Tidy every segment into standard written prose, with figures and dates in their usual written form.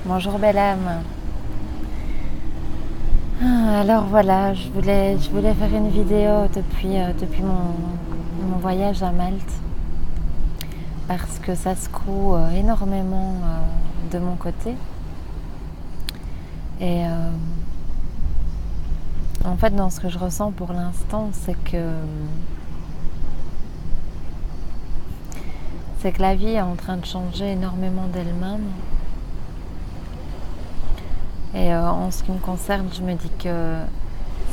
Bonjour belle âme. Alors voilà, je voulais faire une vidéo depuis mon voyage à Malte parce que ça secoue énormément de mon côté. Et en fait, dans ce que je ressens pour l'instant, c'est que la vie est en train de changer énormément d'elle-même. Et en ce qui me concerne, je me dis que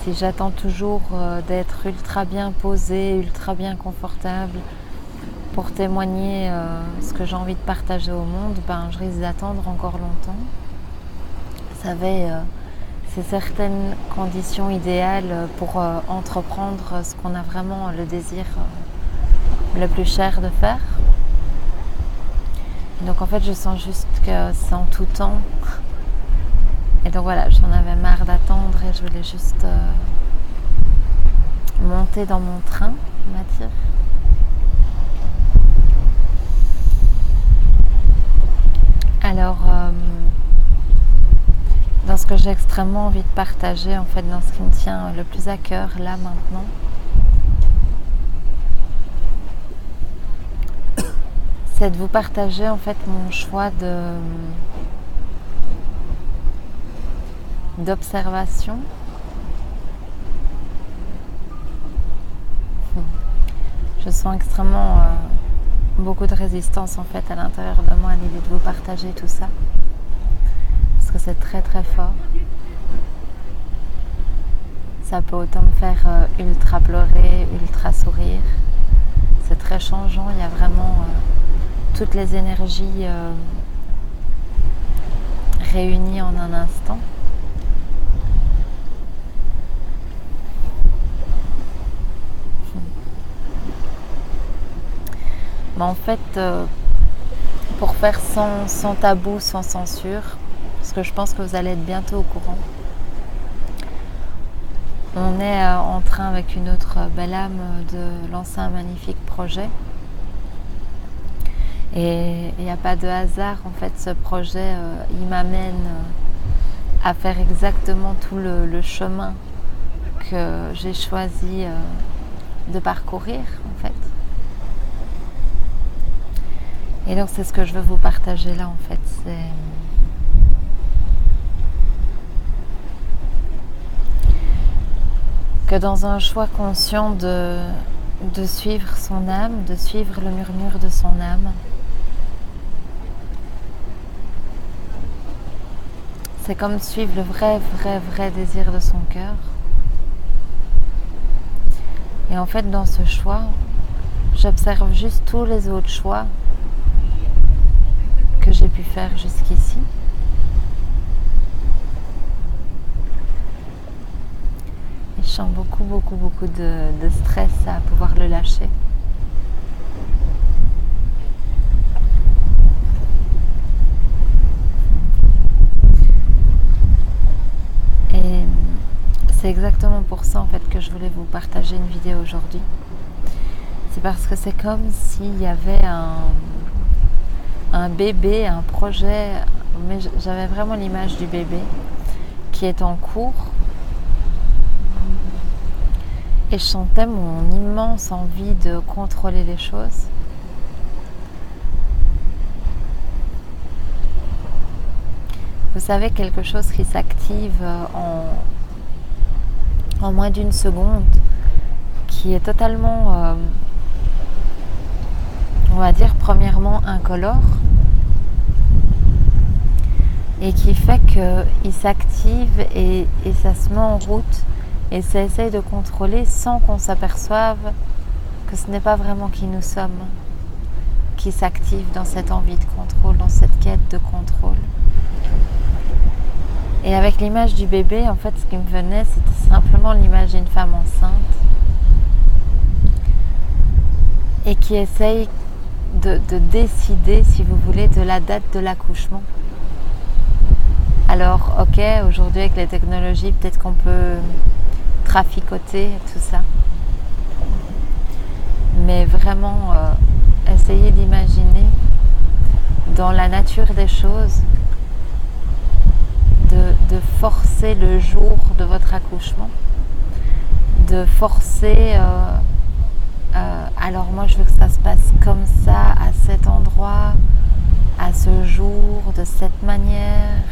si j'attends toujours d'être ultra bien posée, ultra bien confortable pour témoigner ce que j'ai envie de partager au monde, je risque d'attendre encore longtemps. Vous savez, c'est certaines conditions idéales pour entreprendre ce qu'on a vraiment le désir le plus cher de faire. Et donc en fait, je sens juste que c'est en tout temps. Et donc voilà, j'en avais marre d'attendre et je voulais juste monter dans mon train, on va dire. Alors, dans ce que j'ai extrêmement envie de partager, en fait, dans ce qui me tient le plus à cœur, là, maintenant, c'est de vous partager, en fait, mon choix d'observation. Je sens extrêmement beaucoup de résistance, en fait, à l'intérieur de moi à l'idée de vous partager tout ça. Parce que c'est très, très fort. Ça peut autant me faire ultra pleurer, ultra sourire. C'est très changeant, il y a vraiment toutes les énergies réunies en un instant. Mais en fait, pour faire sans tabou, sans censure, parce que je pense que vous allez être bientôt au courant, on est en train avec une autre belle âme de lancer un magnifique projet. Et il n'y a pas de hasard, en fait, ce projet, il m'amène à faire exactement tout le chemin que j'ai choisi de parcourir, en fait. Et donc c'est ce que je veux vous partager là, en fait. C'est que dans un choix conscient de suivre son âme, de suivre le murmure de son âme, c'est comme suivre le vrai désir de son cœur. Et en fait, dans ce choix, j'observe juste tous les autres choix que j'ai pu faire jusqu'ici. Et je sens beaucoup de stress à pouvoir le lâcher. Et c'est exactement pour ça, en fait, que je voulais vous partager une vidéo aujourd'hui. C'est parce que c'est comme s'il y avait un bébé, un projet, mais j'avais vraiment l'image du bébé qui est en cours. Et je sentais mon immense envie de contrôler les choses. Vous savez, quelque chose qui s'active en moins d'une seconde, qui est totalement, on va dire, premièrement incolore, et qui fait qu'il s'active et ça se met en route, et ça essaye de contrôler sans qu'on s'aperçoive que ce n'est pas vraiment qui nous sommes, qui s'active dans cette envie de contrôle, dans cette quête de contrôle. Et avec l'image du bébé, en fait, ce qui me venait, c'était simplement l'image d'une femme enceinte et qui essaye de décider, si vous voulez, de la date de l'accouchement. Alors, ok, aujourd'hui avec les technologies, peut-être qu'on peut traficoter tout ça. Mais vraiment, essayer d'imaginer dans la nature des choses de forcer le jour de votre accouchement, de forcer alors moi je veux que ça se passe comme ça, à cet endroit, à ce jour, de cette manière,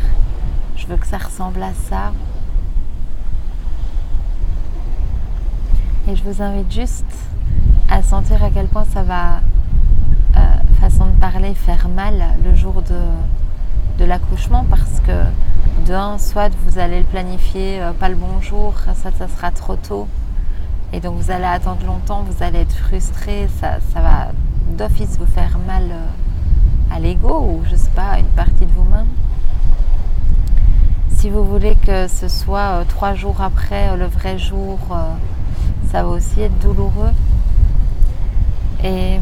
je veux que ça ressemble à ça. Et je vous invite juste à sentir à quel point ça va, façon de parler, faire mal le jour de l'accouchement, parce que soit vous allez le planifier pas le bon jour, ça sera trop tôt, et donc vous allez attendre longtemps, vous allez être frustré, ça va d'office vous faire mal à l'ego, ou je sais pas, à une partie de vous-même. Si vous voulez que ce soit 3 jours après le vrai jour, ça va aussi être douloureux. Et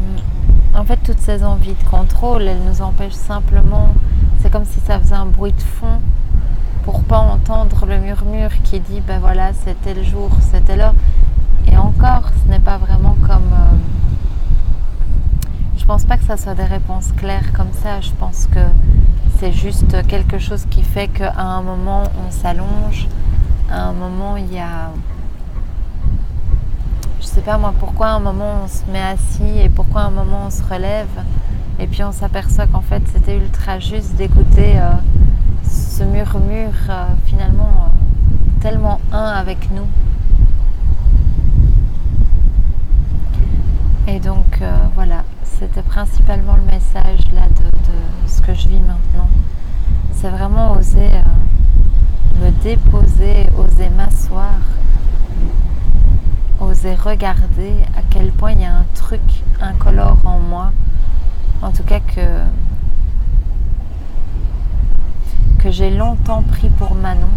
en fait, toutes ces envies de contrôle, elles nous empêchent simplement, c'est comme si ça faisait un bruit de fond pour pas entendre le murmure qui dit ben voilà, c'était le jour, c'était l'heure. Et encore, ce n'est pas vraiment comme... je pense pas que ça soit des réponses claires comme ça. Je pense que c'est juste quelque chose qui fait qu'à un moment, on s'allonge. À un moment, il y a... Je sais pas moi, pourquoi à un moment, on se met assis et pourquoi à un moment, on se relève. Et puis, on s'aperçoit qu'en fait, c'était ultra juste d'écouter ce murmure finalement tellement un avec nous. Et donc voilà, c'était principalement le message là de ce que je vis maintenant. C'est vraiment oser me déposer, oser m'asseoir, oser regarder à quel point il y a un truc incolore en moi, en tout cas que j'ai longtemps pris pour Manon,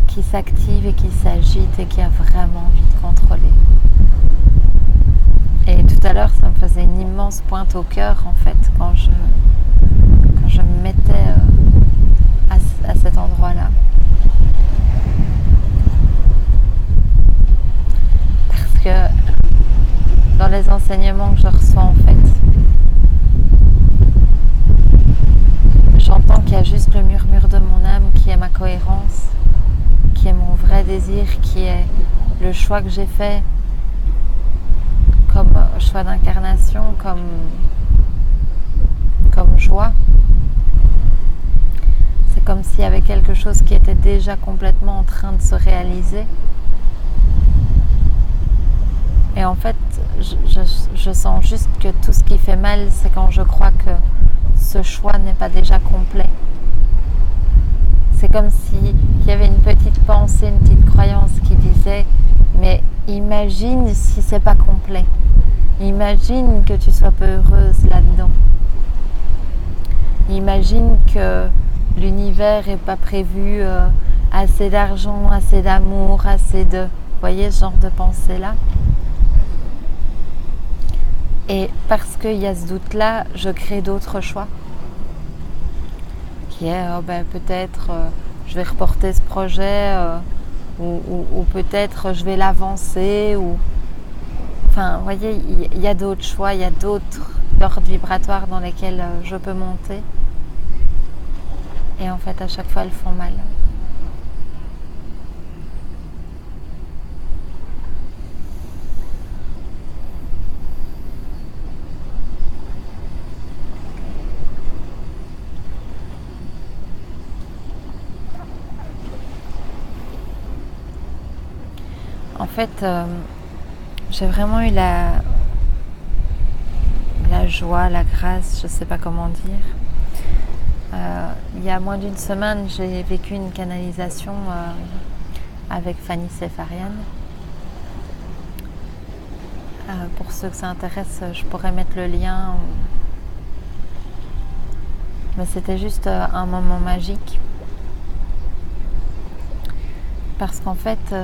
qui s'active et qui s'agite et qui a vraiment envie de contrôler. Et tout à l'heure, ça me faisait une immense pointe au cœur, en fait, quand je me mettais à cet endroit-là. Parce que dans les enseignements que je reçois, en fait, j'entends qu'il y a juste le murmure de mon âme qui est ma cohérence, qui est mon vrai désir, qui est le choix que j'ai fait comme choix d'incarnation, comme joie. C'est comme s'il y avait quelque chose qui était déjà complètement en train de se réaliser. Et en fait, je sens juste que tout ce qui fait mal, c'est quand je crois que ce choix n'est pas déjà complet. C'est comme s'il y avait une petite pensée, une petite croyance qui disait « Mais imagine si c'est pas complet. Imagine que tu sois peu heureuse là-dedans. Imagine que l'univers n'est pas prévu assez d'argent, assez d'amour, assez de... » Vous voyez ce genre de pensée-là? Et parce qu'il y a ce doute-là, je crée d'autres choix. Qui est peut-être je vais reporter ce projet ou peut-être je vais l'avancer. Enfin, vous voyez, il y a d'autres choix, il y a d'autres cordes vibratoires dans lesquelles je peux monter. Et en fait, à chaque fois, elles font mal. En fait, j'ai vraiment eu la joie, la grâce, je ne sais pas comment dire. Il y a moins d'une semaine, j'ai vécu une canalisation avec Fanny Sefarian. Pour ceux que ça intéresse, je pourrais mettre le lien. Mais c'était juste un moment magique. Parce qu'en fait...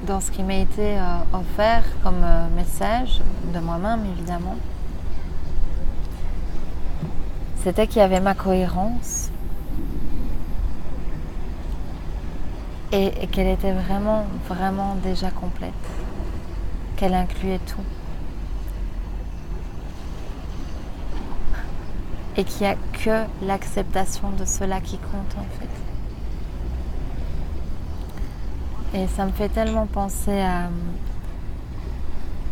dans ce qui m'a été offert comme message de moi-même, évidemment, c'était qu'il y avait ma cohérence et qu'elle était vraiment, vraiment déjà complète, qu'elle incluait tout. et qu'il n'y a que l'acceptation de cela qui compte en fait. Et ça me fait tellement penser à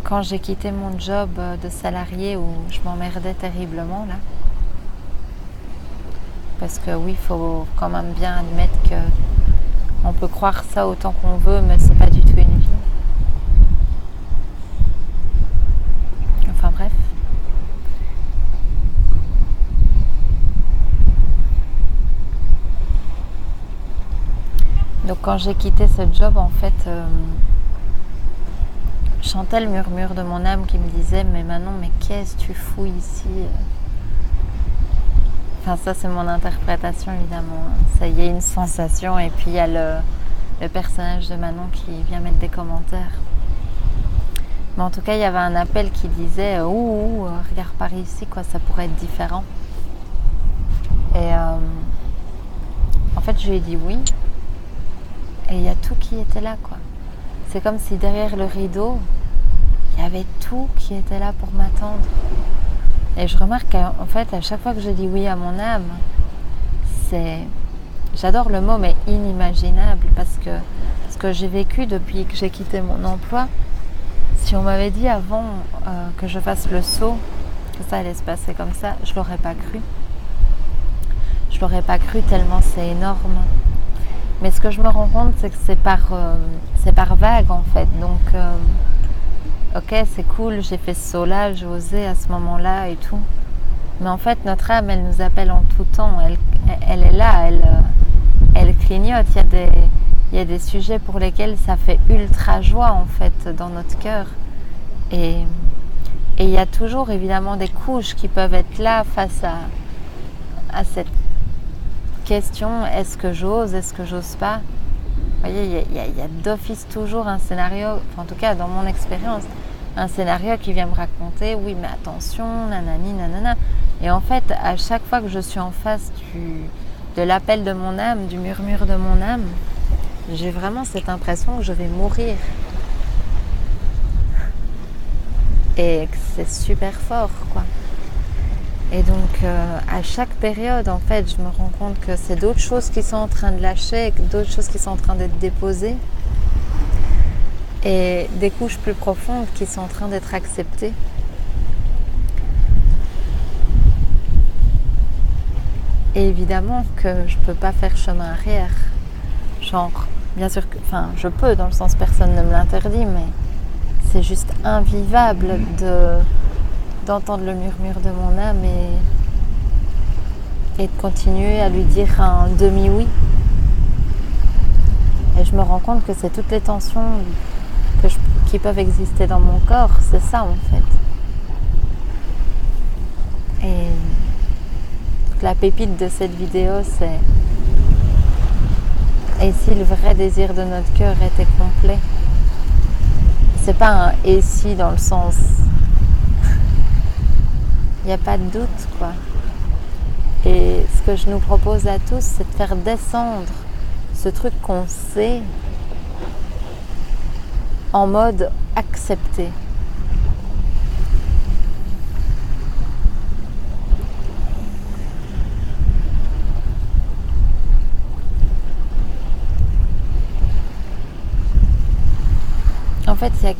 quand j'ai quitté mon job de salarié où je m'emmerdais terriblement là. Parce que oui, il faut quand même bien admettre que on peut croire ça autant qu'on veut, mais c'est pas du tout une vie. Enfin bref. Donc quand j'ai quitté ce job, en fait, je sentais le murmure de mon âme qui me disait « Mais Manon, mais qu'est-ce que tu fous ici ?» Enfin ça c'est mon interprétation évidemment. Ça y est, une sensation et puis il y a le personnage de Manon qui vient mettre des commentaires. Mais en tout cas, il y avait un appel qui disait « Ouh, regarde par ici, quoi, ça pourrait être différent. » Et en fait, je lui ai dit oui. Et il y a tout qui était là, quoi. C'est comme si derrière le rideau, il y avait tout qui était là pour m'attendre. Et je remarque qu'en fait, à chaque fois que je dis oui à mon âme, c'est... J'adore le mot, mais inimaginable, parce que ce que j'ai vécu depuis que j'ai quitté mon emploi, si on m'avait dit avant que je fasse le saut, que ça allait se passer comme ça, je l'aurais pas cru. Je l'aurais pas cru tellement c'est énorme. Mais ce que je me rends compte, c'est que c'est par vague en fait. Donc, ok, c'est cool, j'ai fait ce saut-là, j'ai osé à ce moment-là et tout. Mais en fait, notre âme, elle nous appelle en tout temps. Elle est là, elle clignote. Il y a des sujets pour lesquels ça fait ultra joie en fait dans notre cœur. Et il y a toujours évidemment des couches qui peuvent être là face à cette question, est-ce que j'ose, est-ce que j'ose pas? Vous voyez, il y a d'office toujours un scénario, enfin, en tout cas dans mon expérience, un scénario qui vient me raconter, oui mais attention, nanani, nanana. Et en fait, à chaque fois que je suis en face de l'appel de mon âme, du murmure de mon âme, j'ai vraiment cette impression que je vais mourir. Et que c'est super fort, quoi. Et donc, à chaque période, en fait, je me rends compte que c'est d'autres choses qui sont en train de lâcher, d'autres choses qui sont en train d'être déposées, et des couches plus profondes qui sont en train d'être acceptées. Et évidemment que je peux pas faire chemin arrière. Genre, bien sûr que, enfin, je peux, dans le sens personne ne me l'interdit, mais c'est juste invivable d'entendre le murmure de mon âme et de continuer à lui dire un demi-oui. Et je me rends compte que c'est toutes les tensions qui peuvent exister dans mon corps, c'est ça en fait. Et la pépite de cette vidéo, c'est « Et si le vrai désir de notre cœur était complet ?» C'est pas un « et si » dans le sens... Il n'y a pas de doute, quoi. Et ce que je nous propose à tous, c'est de faire descendre ce truc qu'on sait en mode accepté. En fait, il n'y a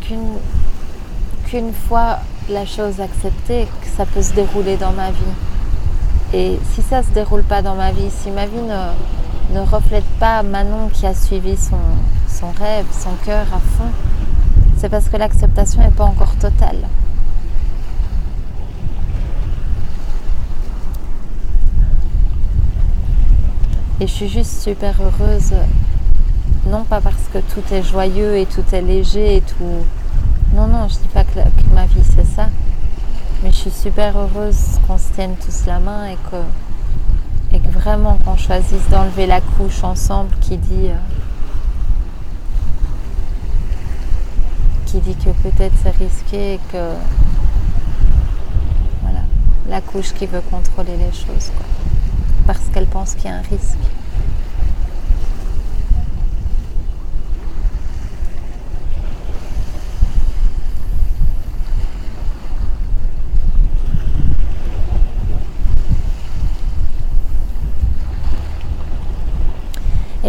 qu'une fois la chose acceptée que ça peut se dérouler dans ma vie. Et si ça ne se déroule pas dans ma vie, si ma vie ne reflète pas Manon qui a suivi son rêve, son cœur à fond, c'est parce que l'acceptation n'est pas encore totale. Et je suis juste super heureuse, non pas parce que tout est joyeux et tout est léger et tout... Non, je dis pas que ma vie c'est ça, mais je suis super heureuse qu'on se tienne tous la main et que vraiment qu'on choisisse d'enlever la couche ensemble qui dit que peut-être c'est risqué et que voilà, la couche qui veut contrôler les choses, quoi, parce qu'elle pense qu'il y a un risque.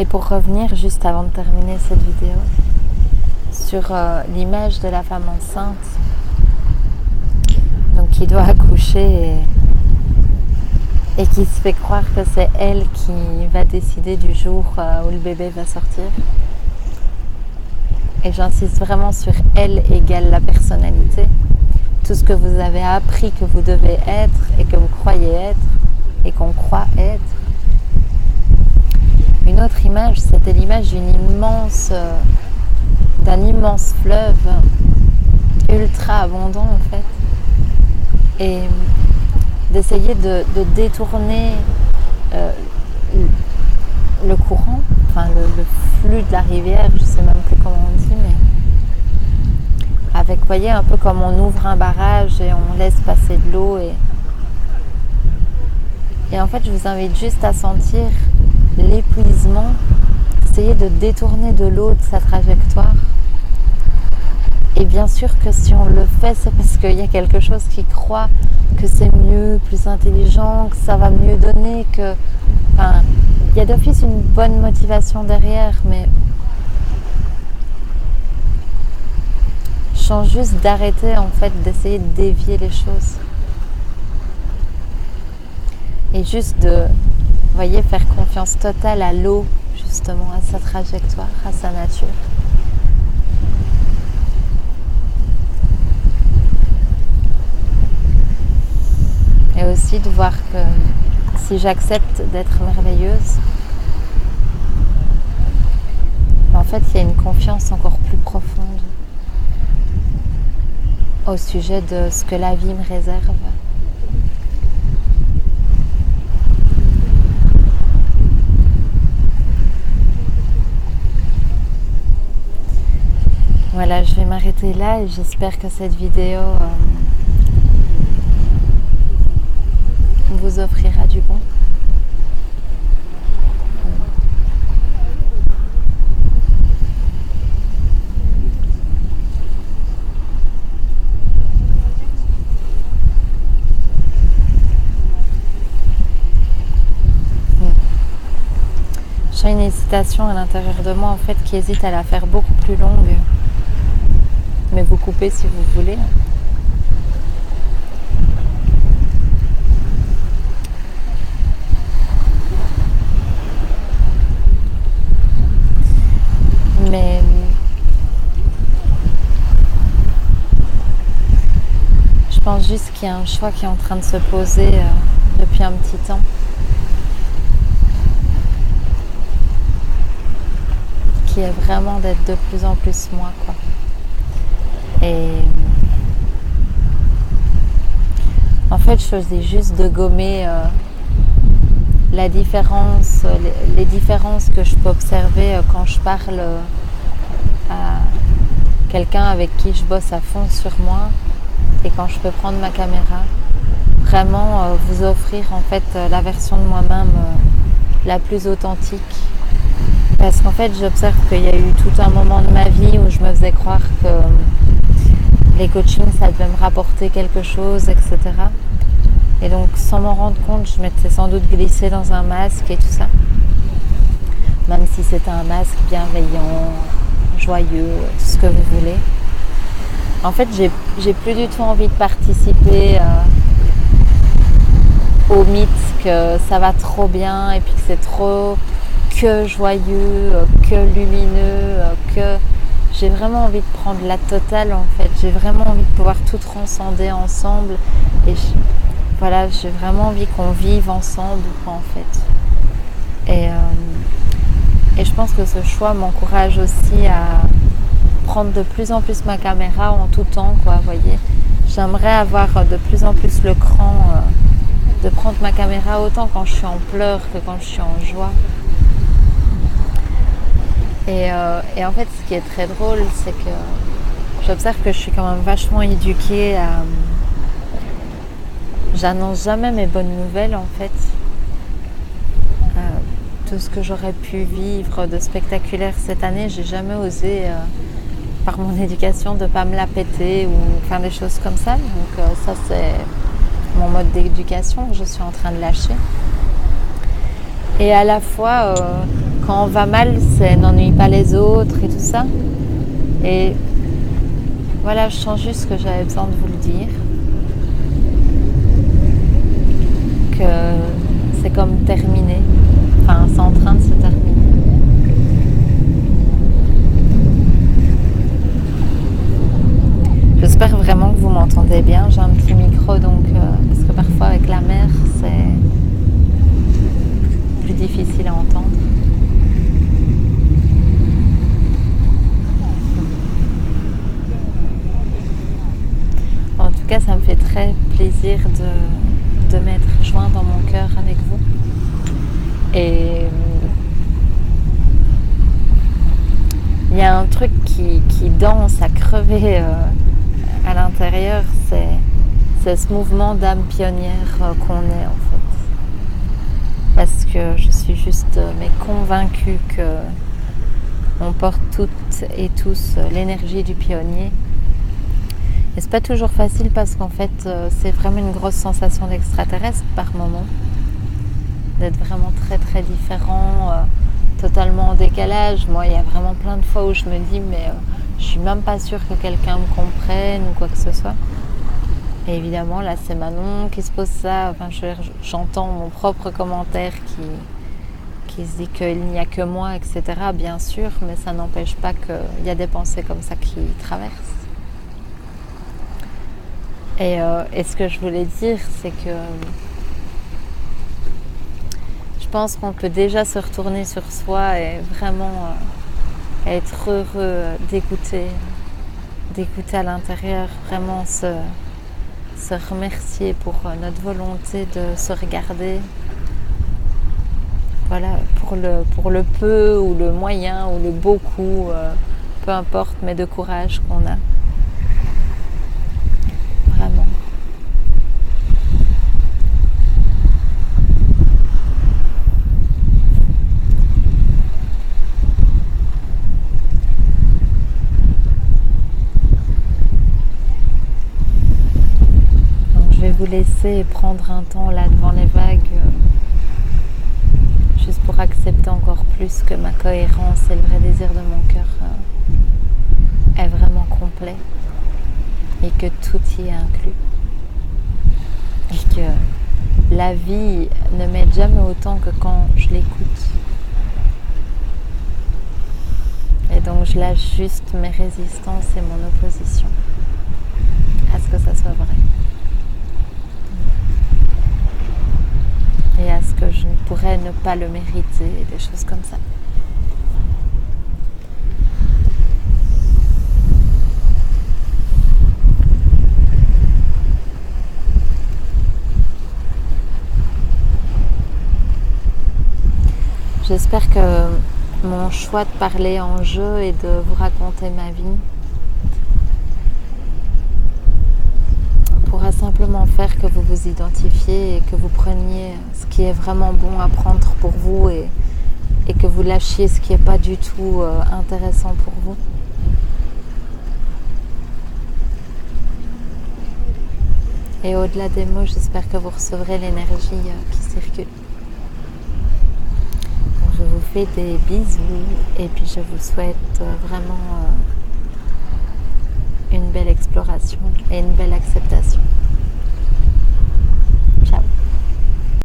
Et pour revenir, juste avant de terminer cette vidéo, sur l'image de la femme enceinte, donc qui doit accoucher et qui se fait croire que c'est elle qui va décider du jour où le bébé va sortir. Et j'insiste vraiment sur elle égale la personnalité. Tout ce que vous avez appris que vous devez être et que vous croyez être et qu'on croit être. Une autre image, c'était l'image d'un immense fleuve ultra abondant en fait. Et d'essayer de détourner le courant, enfin le flux de la rivière, je sais même plus comment on dit, mais avec, vous voyez, un peu comme on ouvre un barrage et on laisse passer de l'eau. Et en fait, je vous invite juste à sentir l'épuisement, essayer de détourner de l'eau de sa trajectoire. Et bien sûr que si on le fait, c'est parce qu'il y a quelque chose qui croit que c'est mieux, plus intelligent, que ça va mieux donner, que... Enfin, il y a d'office une bonne motivation derrière, mais je sens juste d'arrêter, en fait, d'essayer de dévier les choses. Et juste de, vous voyez, faire confiance totale à l'eau, justement, à sa trajectoire, à sa nature. Et aussi de voir que si j'accepte d'être merveilleuse, en fait, il y a une confiance encore plus profonde au sujet de ce que la vie me réserve. Voilà, je vais m'arrêter là et j'espère que cette vidéo vous offrira du bon. J'ai une hésitation à l'intérieur de moi en fait qui hésite à la faire beaucoup plus longue. Mais vous coupez si vous voulez. Mais je pense juste qu'il y a un choix qui est en train de se poser depuis un petit temps. Qui est vraiment d'être de plus en plus moi, quoi. Et en fait, je choisis juste de gommer la différence, les différences que je peux observer quand je parle à quelqu'un avec qui je bosse à fond sur moi et quand je peux prendre ma caméra. Vraiment vous offrir en fait la version de moi-même la plus authentique. Parce qu'en fait, j'observe qu'il y a eu tout un moment de ma vie où je me faisais croire que les coachings, ça devait me rapporter quelque chose, etc. Et donc, sans m'en rendre compte, je m'étais sans doute glissée dans un masque et tout ça. Même si c'était un masque bienveillant, joyeux, tout ce que vous voulez. En fait, j'ai plus du tout envie de participer au mythe que ça va trop bien et puis que c'est trop que joyeux, que lumineux, que... J'ai vraiment envie de prendre la totale en fait. J'ai vraiment envie de pouvoir tout transcender ensemble. Et voilà, j'ai vraiment envie qu'on vive ensemble en fait. Et je pense que ce choix m'encourage aussi à prendre de plus en plus ma caméra en tout temps, quoi, vous voyez. J'aimerais avoir de plus en plus le cran de prendre ma caméra autant quand je suis en pleurs que quand je suis en joie. Et en fait, ce qui est très drôle, c'est que j'observe que je suis quand même vachement éduquée à... J'annonce jamais mes bonnes nouvelles, en fait. Tout ce que j'aurais pu vivre de spectaculaire cette année, j'ai jamais osé, par mon éducation, de pas me la péter ou faire des choses comme ça. Donc ça, c'est mon mode d'éducation que je suis en train de lâcher. Et à la fois... quand on va mal, c'est n'ennuie pas les autres et tout ça. Et voilà, je sens juste que j'avais besoin de vous le dire. Que c'est comme terminé. Enfin, c'est en train de se terminer. J'espère vraiment que vous m'entendez bien. J'ai un petit micro, donc parce que parfois avec la mer, c'est plus difficile à entendre. En tout cas, ça me fait très plaisir de m'être joint dans mon cœur avec vous. Et il y a un truc qui danse à crever à l'intérieur, c'est ce mouvement d'âme pionnière qu'on est en fait. Parce que je suis juste convaincue qu'on porte toutes et tous l'énergie du pionnier. Et c'est pas toujours facile parce qu'en fait c'est vraiment une grosse sensation d'extraterrestre par moment. D'être vraiment très très différent, totalement en décalage. Moi, il y a vraiment plein de fois où je me dis mais je suis même pas sûre que quelqu'un me comprenne ou quoi que ce soit. Et évidemment, là, c'est Manon qui se pose ça. Enfin, j'entends mon propre commentaire qui se dit qu'il n'y a que moi, etc. Bien sûr, mais ça n'empêche pas qu'il y a des pensées comme ça qui traversent. Et ce que je voulais dire, c'est que je pense qu'on peut déjà se retourner sur soi et vraiment être heureux d'écouter à l'intérieur, vraiment se remercier pour notre volonté de se regarder, voilà, pour le peu ou le moyen ou le beaucoup, peu importe, mais de courage qu'on a. Vraiment. Je vais vous laisser prendre un temps là devant les vagues, juste pour accepter encore plus que ma cohérence et le vrai désir de mon cœur est vraiment complet et que tout y est inclus. Et que la vie ne m'aide jamais autant que quand je l'écoute. Et donc je lâche juste mes résistances et mon opposition à ce que ça soit vrai. Et à ce que je pourrais ne pas le mériter, et des choses comme ça. J'espère que mon choix de parler en jeu et de vous raconter ma vie pourra simplement faire que vous vous identifiez et que vous preniez ce qui est vraiment bon à prendre pour vous et que vous lâchiez ce qui n'est pas du tout intéressant pour vous. Et au-delà des mots, j'espère que vous recevrez l'énergie qui circule. Donc, je vous fais des bisous et puis je vous souhaite vraiment une belle exploration et une belle acceptation.